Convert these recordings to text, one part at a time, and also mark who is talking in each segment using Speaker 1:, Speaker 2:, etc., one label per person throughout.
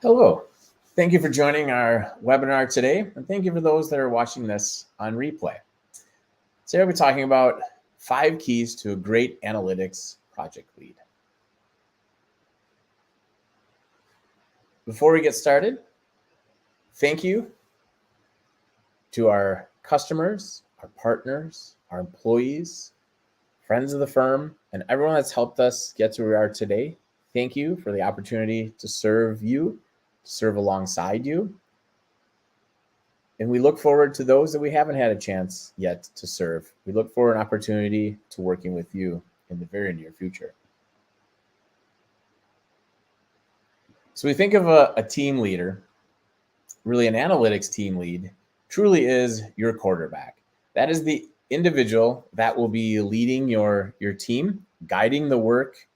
Speaker 1: Hello. Thank you for joining our webinar today, and thank you for those that are watching this on replay. Today we're talking about 5 keys to a great analytics project lead. Before we get started, thank you to our customers, our partners, our employees, friends of the firm, and everyone that's helped us get to where we are today. Thank you for the opportunity to serve you, to serve alongside you. And we look forward to those that we haven't had a chance yet to serve. We look for an opportunity to working with you in the very near future. So we think of a team leader, really an analytics team lead, truly is your quarterback. That is the individual that will be leading your team, guiding the work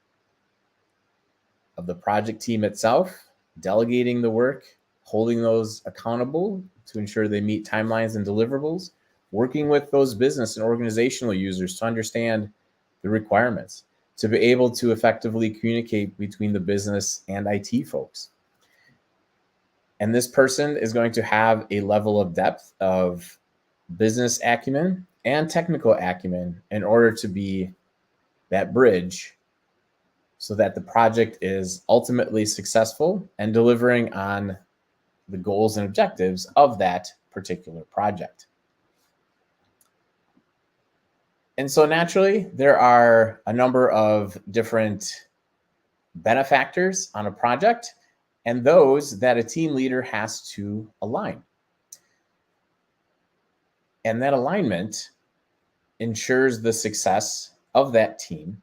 Speaker 1: of the project team itself, delegating the work, holding those accountable to ensure they meet timelines and deliverables, working with those business and organizational users to understand the requirements, to be able to effectively communicate between the business and IT folks. And this person is going to have a level of depth of business acumen and technical acumen in order to be that bridge so that the project is ultimately successful and delivering on the goals and objectives of that particular project. And so naturally, there are a number of different benefactors on a project, and those that a team leader has to align. And that alignment ensures the success of that team.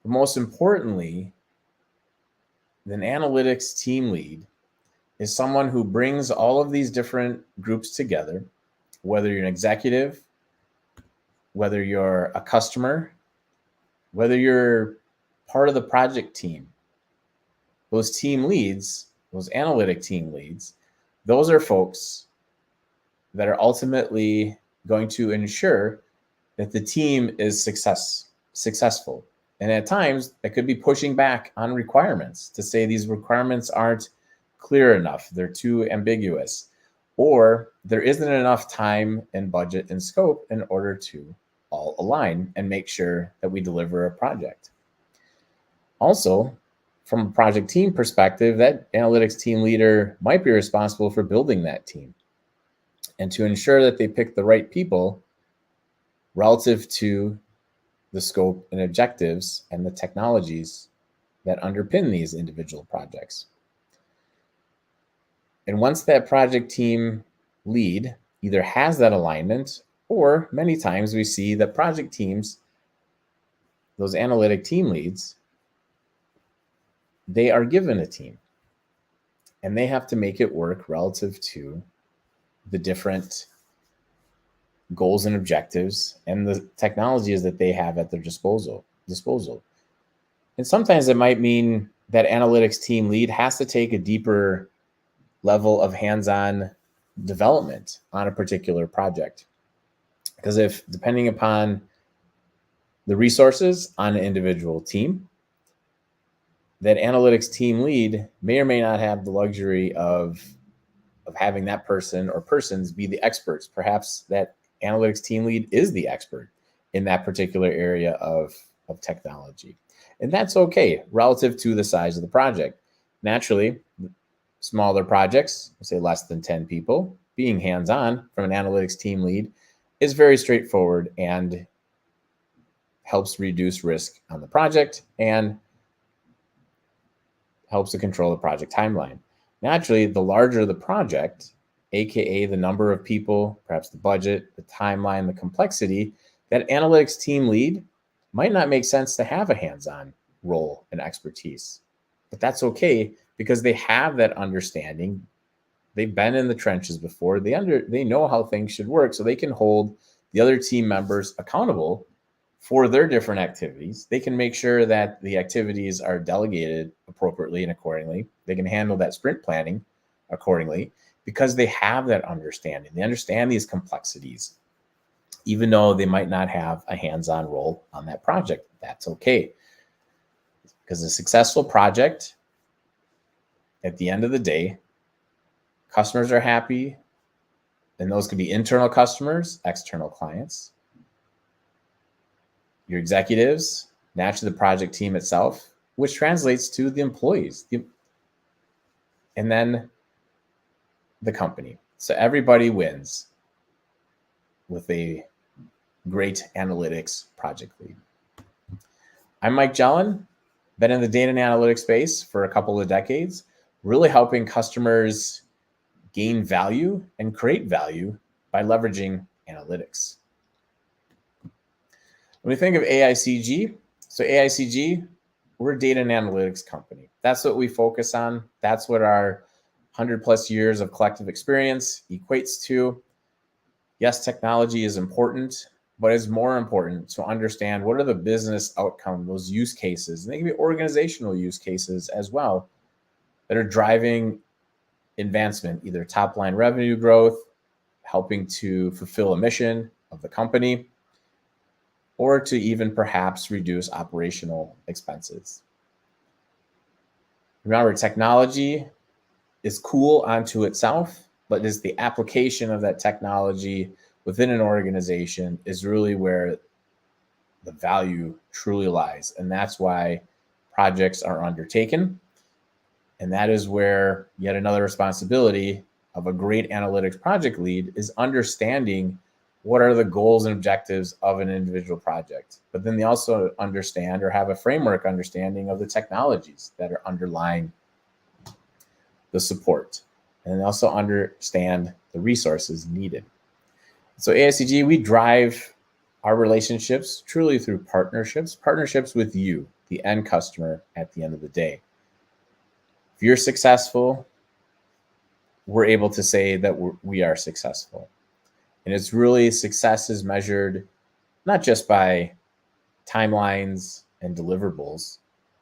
Speaker 1: But most importantly, an analytics team lead is someone who brings all of these different groups together, whether you're an executive, whether you're a customer, whether you're part of the project team. Those team leads, those analytic team leads, those are folks that are ultimately going to ensure that the team is successful. And at times, that could be pushing back on requirements to say these requirements aren't clear enough, they're too ambiguous, or there isn't enough time and budget and scope in order to all align and make sure that we deliver a project. Also, from a project team perspective, that analytics team leader might be responsible for building that team and to ensure that they pick the right people relative to the scope and objectives and the technologies that underpin these individual projects. And once that project team lead either has that alignment, or many times we see that project teams, those analytic team leads, they are given a team and they have to make it work relative to the different goals and objectives and the technologies that they have at their disposal. And sometimes it might mean that analytics team lead has to take a deeper level of hands-on development on a particular project. Because if, depending upon the resources on an individual team, that analytics team lead may or may not have the luxury of having that person or persons be the experts. Perhaps that analytics team lead is the expert in that particular area of technology. And that's okay relative to the size of the project. Naturally, smaller projects, say less than 10 people, being hands-on from an analytics team lead is very straightforward and helps reduce risk on the project and helps to control the project timeline. Naturally, the larger the project, aka the number of people, perhaps the budget, the timeline, the complexity, that analytics team lead might not make sense to have a hands-on role and expertise. But that's okay because they have that understanding. They've been in the trenches before. They know how things should work, so they can hold the other team members accountable for their different activities. They can make sure that the activities are delegated appropriately and accordingly. They can handle that sprint planning accordingly because they have that understanding. They understand these complexities, even though they might not have a hands-on role on that project. That's okay. Because a successful project at the end of the day, customers are happy, and those could be internal customers, external clients, your executives, naturally the project team itself, which translates to the employees, and then the company. So everybody wins with a great analytics project lead. I'm Mike Jelen, been in the data and analytics space for a couple of decades, really helping customers gain value and create value by leveraging analytics. When we think of AICG, so AICG, we're a data and analytics company. That's what we focus on. That's what our 100 plus years of collective experience equates to. Yes, technology is important, but it's more important to understand what are the business outcomes, those use cases, and they can be organizational use cases as well, that are driving advancement, either top line revenue growth, helping to fulfill a mission of the company, or to even perhaps reduce operational expenses. Remember, technology is cool unto itself, but is the application of that technology within an organization is really where the value truly lies. And that's why projects are undertaken. And that is where yet another responsibility of a great analytics project lead is understanding what are the goals and objectives of an individual project. But then they also understand or have a framework understanding of the technologies that are underlying the support. And they also understand the resources needed. So AICG, we drive our relationships truly through partnerships with you, the end customer at the end of the day. If you're successful, we're able to say that we are successful. And it's really success is measured not just by timelines and deliverables.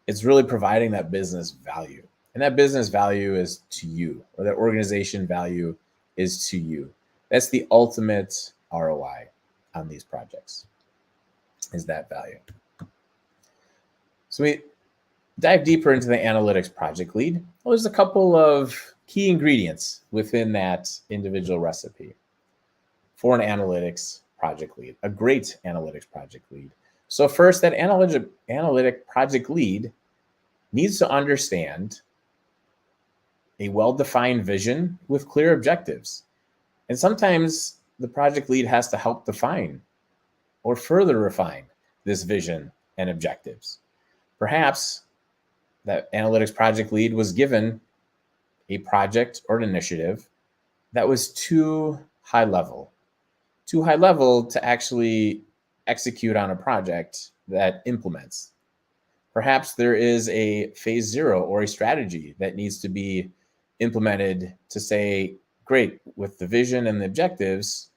Speaker 1: It's really providing that business value. And that business value is to you, or that organization value is to you. That's the ultimate ROI on these projects, is that value. So we dive deeper into the analytics project lead. Well, there's a couple of key ingredients within that individual recipe for an analytics project lead, a great analytics project lead. So first, that analytic project lead needs to understand a well-defined vision with clear objectives. And sometimes the project lead has to help define or further refine this vision and objectives. Perhaps that analytics project lead was given a project or an initiative that was too high level to actually execute on a project that implements. Perhaps there is a phase 0 or a strategy that needs to be implemented to say, great, with the vision and the objectives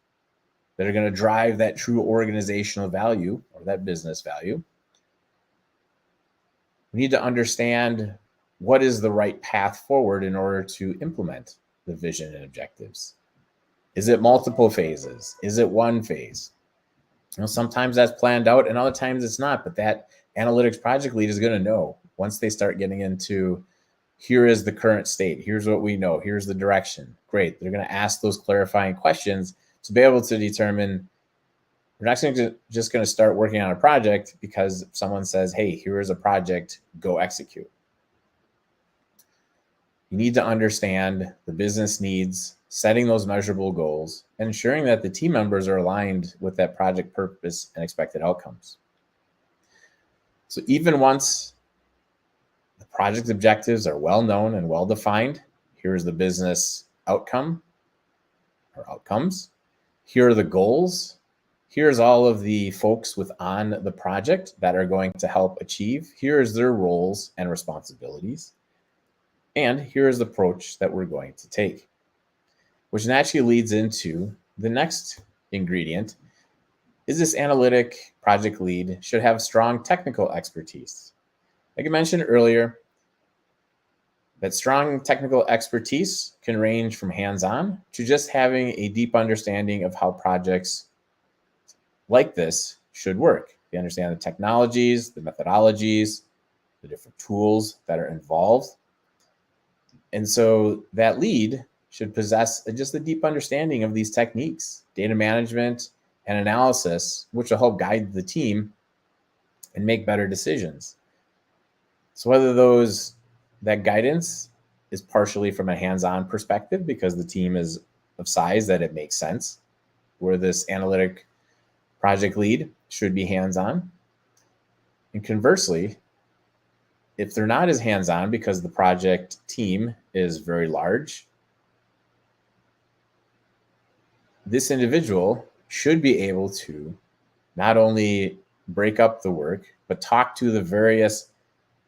Speaker 1: that are going to drive that true organizational value or that business value, we need to understand what is the right path forward in order to implement the vision and objectives. Is it multiple phases? Is it one phase? Sometimes that's planned out and other times it's not, but that analytics project lead is going to know once they start getting into, here is the current state, here's what we know, here's the direction. Great. They're going to ask those clarifying questions to be able to determine, we're not just going to start working on a project because someone says, hey, here is a project, go execute. You need to understand the business needs, setting those measurable goals, and ensuring that the team members are aligned with that project purpose and expected outcomes. So even once the project objectives are well known and well defined, here's the business outcome or outcomes, here are the goals, here's all of the folks on the project that are going to help achieve, here's their roles and responsibilities, and here's the approach that we're going to take. Which naturally leads into the next ingredient, is this analytic project lead should have strong technical expertise. Like I mentioned earlier, that strong technical expertise can range from hands-on to just having a deep understanding of how projects like this should work. They understand the technologies, the methodologies, the different tools that are involved. And so that lead should possess just a deep understanding of these techniques, data management and analysis, which will help guide the team and make better decisions. So whether that guidance is partially from a hands-on perspective because the team is of size that it makes sense, where this analytic project lead should be hands-on. And conversely, if they're not as hands-on because the project team is very large, this individual should be able to not only break up the work, but talk to the various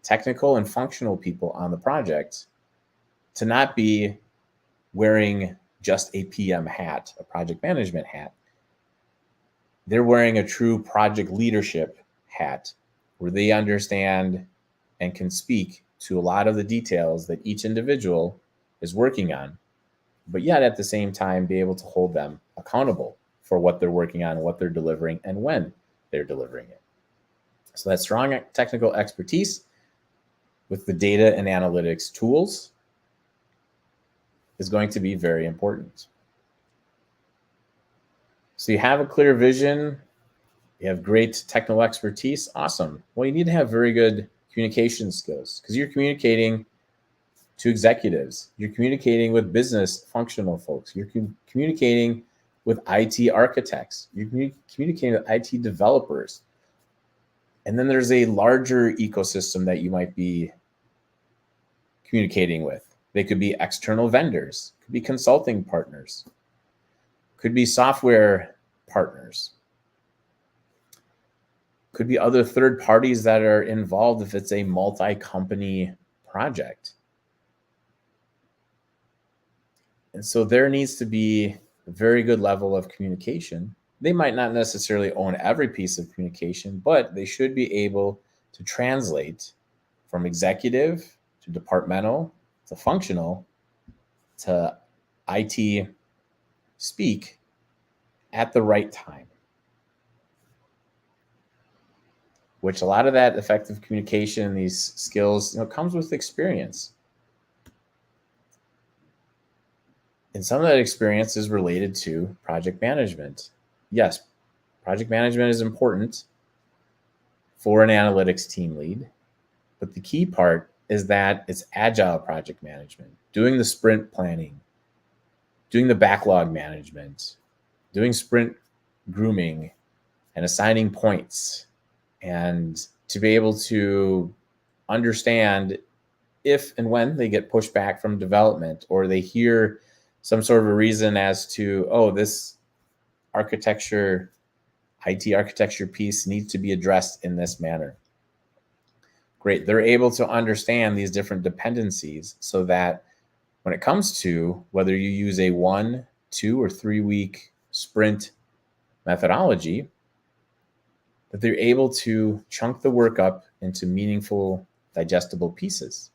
Speaker 1: technical and functional people on the project to not be wearing just a PM hat, a project management hat. They're wearing a true project leadership hat where they understand and can speak to a lot of the details that each individual is working on, but yet at the same time be able to hold them accountable for what they're working on, what they're delivering, and when they're delivering it. So that strong technical expertise with the data and analytics tools is going to be very important. So you have a clear vision, you have great technical expertise, awesome. Well, you need to have very good communication skills because you're communicating to executives, you're communicating with business functional folks, you're communicating with IT architects, you're communicating with IT developers. And then there's a larger ecosystem that you might be communicating with. They could be external vendors, could be consulting partners, could be software partners, could be other third parties that are involved if it's a multi-company project. And so there needs to be a very good level of communication. They might not necessarily own every piece of communication, but they should be able to translate from executive to departmental to functional to IT speak at the right time, which a lot of that effective communication, these skills, comes with experience. And some of that experience is related to project management. Yes, project management is important for an analytics team lead, but the key part is that it's agile project management, doing the sprint planning, doing the backlog management, doing sprint grooming and assigning points, and to be able to understand if and when they get pushed back from development or they hear some sort of a reason as to, oh, this architecture, IT architecture piece needs to be addressed in this manner. Great. They're able to understand these different dependencies so that when it comes to whether you use a 1, 2, or 3 week sprint methodology, that they're able to chunk the work up into meaningful, digestible pieces.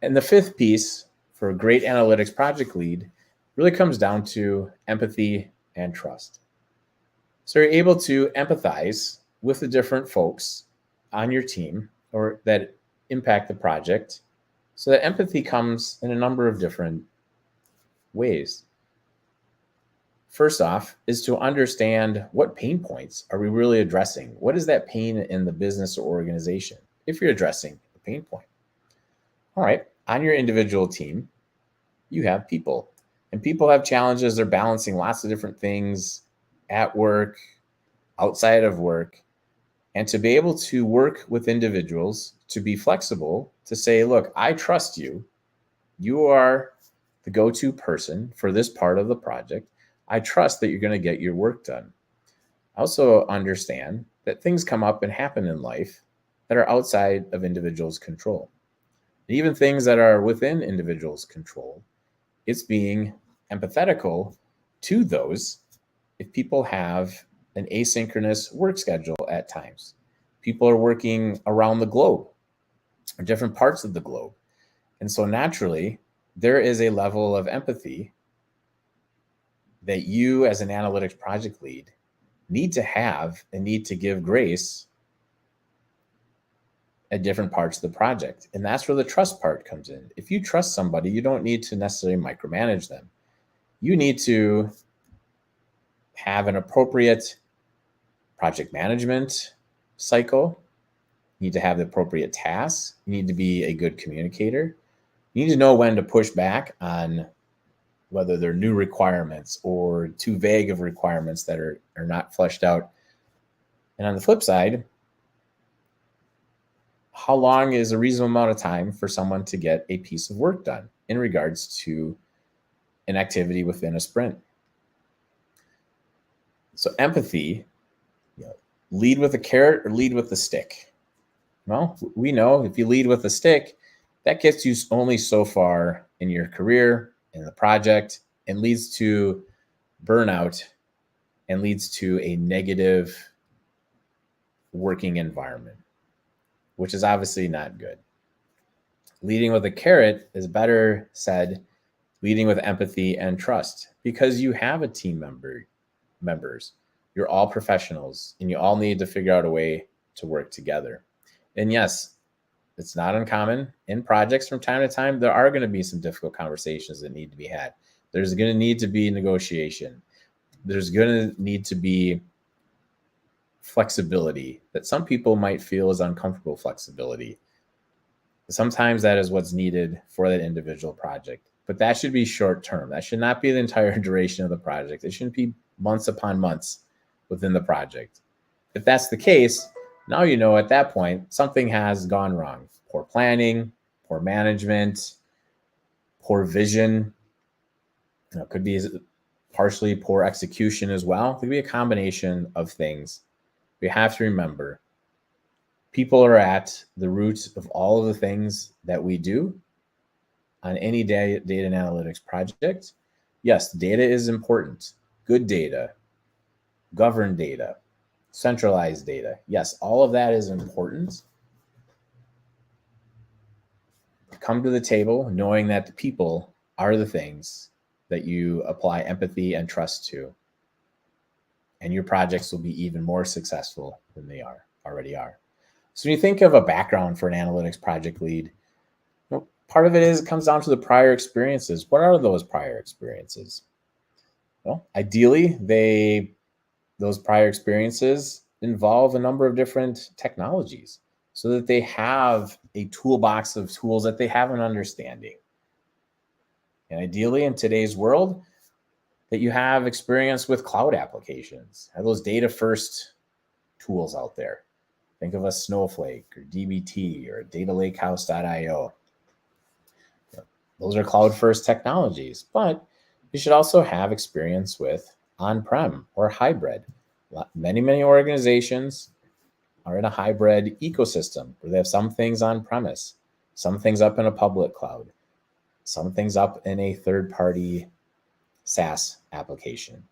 Speaker 1: And the fifth piece for a great analytics project lead really comes down to empathy and trust. So you're able to empathize with the different folks on your team or that impact the project. So that empathy comes in a number of different ways. First off is to understand what pain points are we really addressing? What is that pain in the business or organization if you're addressing a pain point? All right, on your individual team, you have people, and people have challenges. They're balancing lots of different things at work, outside of work, and to be able to work with individuals, to be flexible, to say, look, I trust you. You are the go-to person for this part of the project. I trust that you're going to get your work done. I also understand that things come up and happen in life that are outside of individuals' control. And even things that are within individuals' control, it's being empathetical to those if people have an asynchronous work schedule at times. People are working around the globe, or different parts of the globe. And so naturally, there is a level of empathy that you as an analytics project lead need to have and need to give grace at different parts of the project. And that's where the trust part comes in. If you trust somebody, you don't need to necessarily micromanage them. You need to have an appropriate project management cycle. You need to have the appropriate tasks. You need to be a good communicator. You need to know when to push back on whether they're new requirements or too vague of requirements that are not fleshed out. And on the flip side, how long is a reasonable amount of time for someone to get a piece of work done in regards to an activity within a sprint? So empathy, lead with a carrot or lead with the stick. Well, we know if you lead with a stick, that gets you only so far in your career, in the project, and leads to burnout and leads to a negative working environment, which is obviously not good. Leading with a carrot is better said, leading with empathy and trust, because you have a team members. You're all professionals and you all need to figure out a way to work together. And yes, it's not uncommon in projects from time to time. There are going to be some difficult conversations that need to be had. There's going to need to be negotiation. There's going to need to be flexibility that some people might feel is uncomfortable flexibility. Sometimes that is what's needed for that individual project, but that should be short term. That should not be the entire duration of the project. It shouldn't be months upon months within the project. If that's the case, now you know at that point something has gone wrong. Poor planning, poor management, poor vision. It could be partially poor execution as well. It could be a combination of things. We have to remember, people are at the root of all of the things that we do on any data and analytics project. Yes, data is important. Good data, governed data, centralized data. Yes, all of that is important. Come to the table knowing that the people are the things that you apply empathy and trust to, and your projects will be even more successful than they already are. So when you think of a background for an analytics project lead, part of it comes down to the prior experiences. What are those prior experiences? Well, ideally, those prior experiences involve a number of different technologies so that they have a toolbox of tools that they have an understanding. And ideally, in today's world, that you have experience with cloud applications, have those data first tools out there. Think of a Snowflake or dbt or datalakehouse.io. Those are cloud first technologies, but you should also have experience with on-prem or hybrid. Many organizations are in a hybrid ecosystem where they have some things on premise, some things up in a public cloud, some things up in a third-party SaaS application.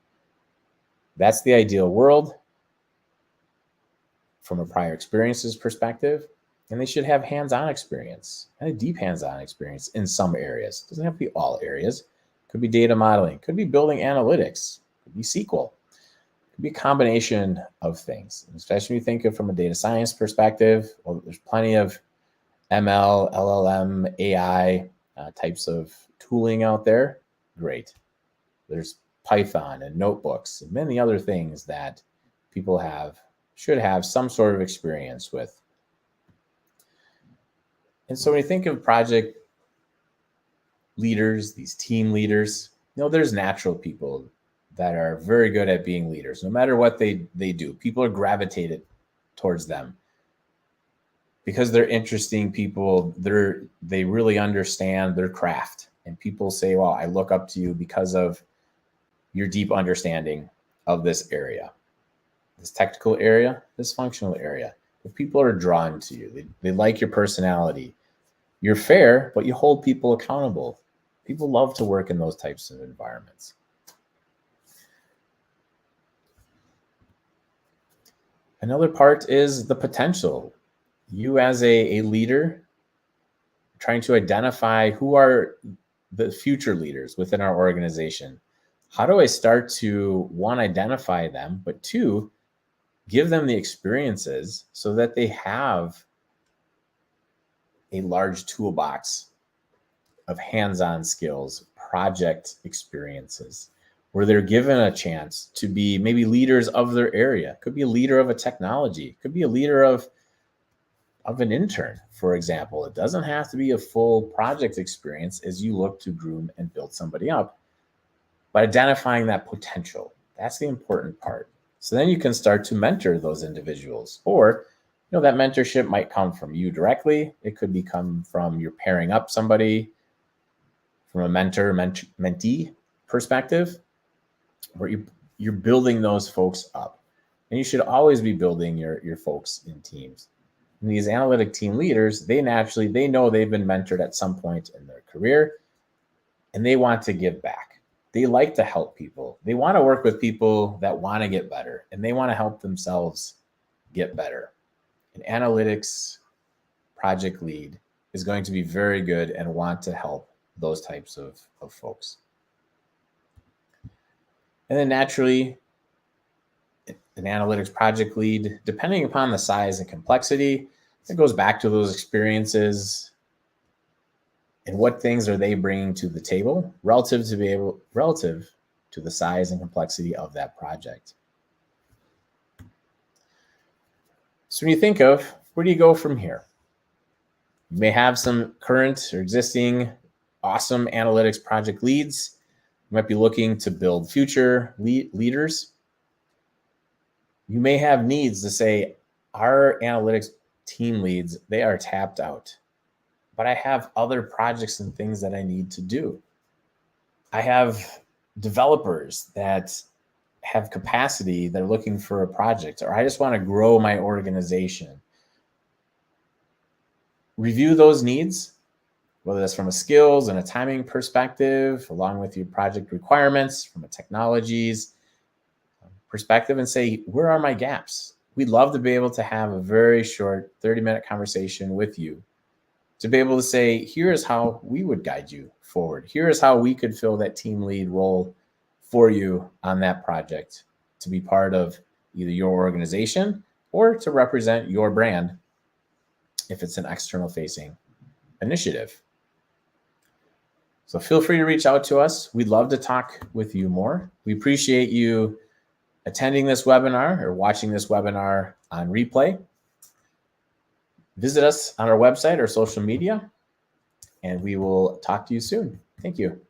Speaker 1: That's the ideal world from a prior experiences perspective, and they should have hands-on experience and a deep hands-on experience in some areas. It doesn't have to be all areas. It could be data modeling, could be building analytics, could be SQL, could be a combination of things. Especially when you think of from a data science perspective, well, there's plenty of ML, LLM, AI types of tooling out there. Great. There's Python and notebooks and many other things that people should have some sort of experience with. And so when you think of project leaders, these team leaders, there's natural people that are very good at being leaders. No matter what they do, people are gravitated towards them because they're interesting people. They really understand their craft. And people say, well, I look up to you because of your deep understanding of this area, this technical area, this functional area. But people are drawn to you. They like your personality. You're fair, but you hold people accountable. People love to work in those types of environments. Another part is the potential. You as a leader, trying to identify who are the future leaders within our organization. How do I start to, one, identify them, but two, give them the experiences so that they have a large toolbox of hands-on skills, project experiences, where they're given a chance to be maybe leaders of their area. Could be a leader of a technology, could be a leader of an intern, for example. It doesn't have to be a full project experience as you look to groom and build somebody up, but identifying that potential, that's the important part. So then you can start to mentor those individuals, or that mentorship might come from you directly. It could become from you're pairing up somebody from a mentee perspective, where you're building those folks up. And you should always be building your folks in teams. And these analytic team leaders, they know they've been mentored at some point in their career, and they want to give back. They like to help people. They want to work with people that want to get better, and they want to help themselves get better. An analytics project lead is going to be very good and want to help those types of folks. And then naturally, an analytics project lead, depending upon the size and complexity, it goes back to those experiences and what things are they bringing to the table relative to the size and complexity of that project. So when you think of where do you go from here, you may have some current or existing awesome analytics project leads. You might be looking to build future leaders. You may have needs to say, our analytics team leads, they are tapped out, but I have other projects and things that I need to do. I have developers that have capacity, they're looking for a project, or I just want to grow my organization. Review those needs, whether that's from a skills and a timing perspective, along with your project requirements from a technologies perspective, and say, where are my gaps? We'd love to be able to have a very short 30-minute conversation with you to be able to say, here's how we would guide you forward. Here's how we could fill that team lead role for you on that project, to be part of either your organization or to represent your brand if it's an external facing initiative. So feel free to reach out to us. We'd love to talk with you more. We appreciate you attending this webinar or watching this webinar on replay. Visit us on our website or social media, and we will talk to you soon. Thank you.